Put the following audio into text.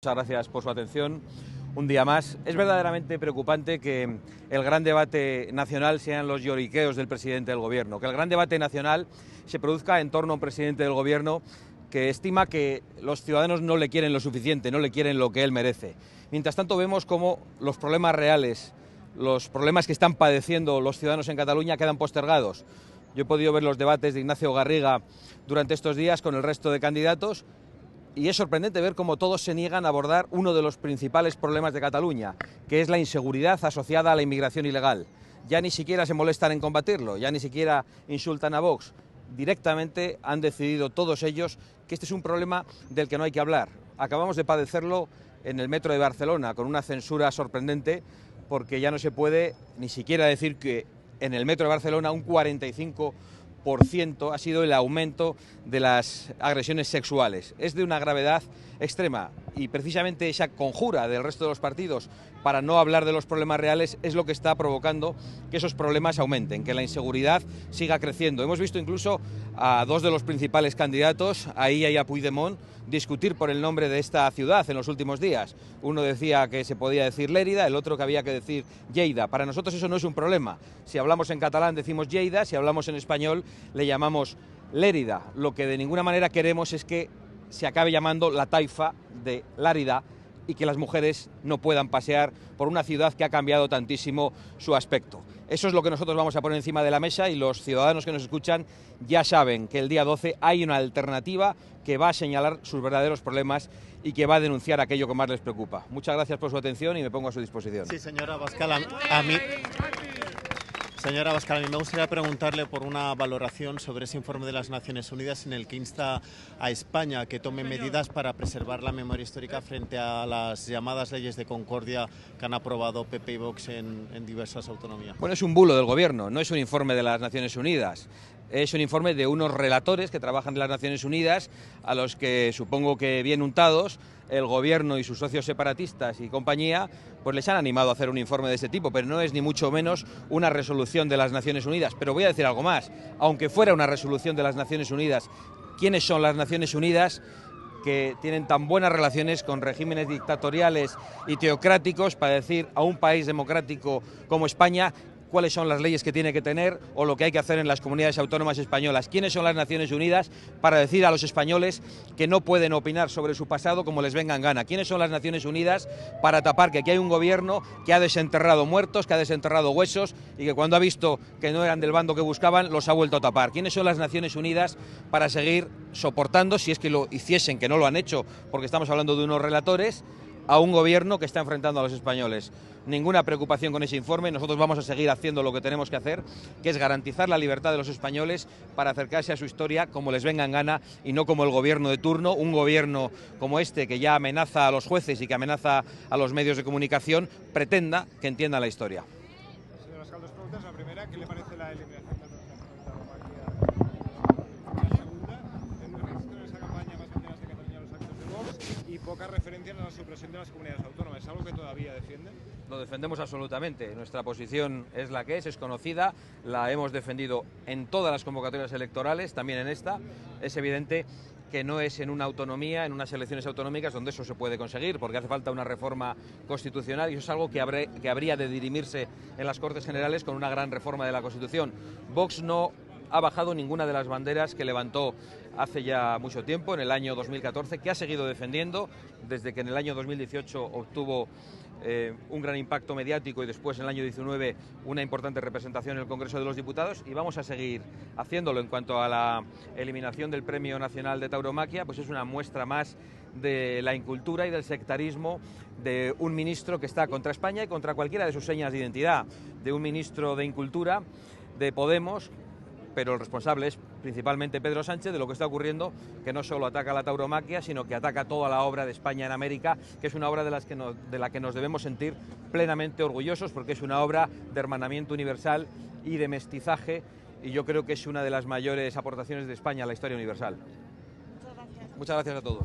Muchas gracias por su atención. Un día más. Es verdaderamente preocupante que el gran debate nacional sean los lloriqueos del presidente del gobierno, que el gran debate nacional se produzca en torno a un presidente del gobierno que estima que los ciudadanos no le quieren lo suficiente, no le quieren lo que él merece. Mientras tanto vemos cómo los problemas reales, los problemas que están padeciendo los ciudadanos en Cataluña quedan postergados. Yo he podido ver los debates de Ignacio Garriga durante estos días con el resto de candidatos. Y es sorprendente ver cómo todos se niegan a abordar uno de los principales problemas de Cataluña, que es la inseguridad asociada a la inmigración ilegal. Ya ni siquiera se molestan en combatirlo, ya ni siquiera insultan a Vox. Directamente han decidido todos ellos que este es un problema del que no hay que hablar. Acabamos de padecerlo en el metro de Barcelona, con una censura sorprendente, porque ya no se puede ni siquiera decir que en el metro de Barcelona un 45% ha sido el aumento de las agresiones sexuales. Es de una gravedad extrema y precisamente esa conjura del resto de los partidos para no hablar de los problemas reales es lo que está provocando que esos problemas aumenten, que la inseguridad siga creciendo. Hemos visto incluso a dos de los principales candidatos, a Illa y a Puigdemont, discutir por el nombre de esta ciudad en los últimos días. Uno decía que se podía decir Lérida, el otro que había que decir Lleida. Para nosotros eso no es un problema. Si hablamos en catalán decimos Lleida, si hablamos en español le llamamos Lérida. Lo que de ninguna manera queremos es que se acabe llamando la taifa de Lárida y que las mujeres no puedan pasear por una ciudad que ha cambiado tantísimo su aspecto. Eso es lo que nosotros vamos a poner encima de la mesa y los ciudadanos que nos escuchan ya saben que el día 12 hay una alternativa que va a señalar sus verdaderos problemas y que va a denunciar aquello que más les preocupa. Muchas gracias por su atención y me pongo a su disposición. Sí, señora Abascal, Señora Abascal, a mí me gustaría preguntarle por una valoración sobre ese informe de las Naciones Unidas en el que insta a España que tome medidas para preservar la memoria histórica frente a las llamadas leyes de concordia que han aprobado PP y Vox en diversas autonomías. Bueno, es un bulo del gobierno, no es un informe de las Naciones Unidas. Es un informe de unos relatores que trabajan en las Naciones Unidas, a los que supongo que bien untados, el gobierno y sus socios separatistas y compañía, pues les han animado a hacer un informe de este tipo, pero no es ni mucho menos una resolución de las Naciones Unidas. Pero voy a decir algo más, aunque fuera una resolución de las Naciones Unidas, ¿quiénes son las Naciones Unidas que tienen tan buenas relaciones con regímenes dictatoriales y teocráticos para decir a un país democrático como España cuáles son las leyes que tiene que tener o lo que hay que hacer en las comunidades autónomas españolas? ¿Quiénes son las Naciones Unidas para decir a los españoles que no pueden opinar sobre su pasado como les venga en gana? ¿Quiénes son las Naciones Unidas para tapar que aquí hay un gobierno que ha desenterrado muertos, que ha desenterrado huesos y que cuando ha visto que no eran del bando que buscaban, los ha vuelto a tapar? ¿Quiénes son las Naciones Unidas para seguir soportando, si es que lo hiciesen, que no lo han hecho, porque estamos hablando de unos relatores, a un gobierno que está enfrentando a los españoles? Ninguna preocupación con ese informe. Nosotros vamos a seguir haciendo lo que tenemos que hacer, que es garantizar la libertad de los españoles para acercarse a su historia como les venga en gana y no como el gobierno de turno, un gobierno como este que ya amenaza a los jueces y que amenaza a los medios de comunicación, pretenda que entiendan la historia. Señor Abascal, dos preguntas. La primera, ¿qué le parece la eliminación de la segunda, en el registro de esa campaña más vencedas de Cataluña a los actos de Vox y pocas referencias a la supresión de las comunidades autónomas? ¿Es algo que todavía defienden? Lo defendemos absolutamente. Nuestra posición es la que es conocida, la hemos defendido en todas las convocatorias electorales, también en esta. Es evidente que no es en una autonomía, en unas elecciones autonómicas donde eso se puede conseguir, porque hace falta una reforma constitucional y eso es algo que habría de dirimirse en las Cortes Generales con una gran reforma de la Constitución. Vox no ha bajado ninguna de las banderas que levantó hace ya mucho tiempo, en el año 2014, que ha seguido defendiendo desde que en el año 2018 obtuvo un gran impacto mediático y después en el año 19 una importante representación en el Congreso de los Diputados, y vamos a seguir haciéndolo. En cuanto a la eliminación del Premio Nacional de Tauromaquia, pues es una muestra más de la incultura y del sectarismo de un ministro que está contra España y contra cualquiera de sus señas de identidad, de un ministro de Incultura de Podemos, pero el responsable es principalmente Pedro Sánchez de lo que está ocurriendo, que no solo ataca la tauromaquia, sino que ataca toda la obra de España en América, que es una obra de la que nos debemos sentir plenamente orgullosos, porque es una obra de hermanamiento universal y de mestizaje, y yo creo que es una de las mayores aportaciones de España a la historia universal. Muchas gracias. Muchas gracias a todos.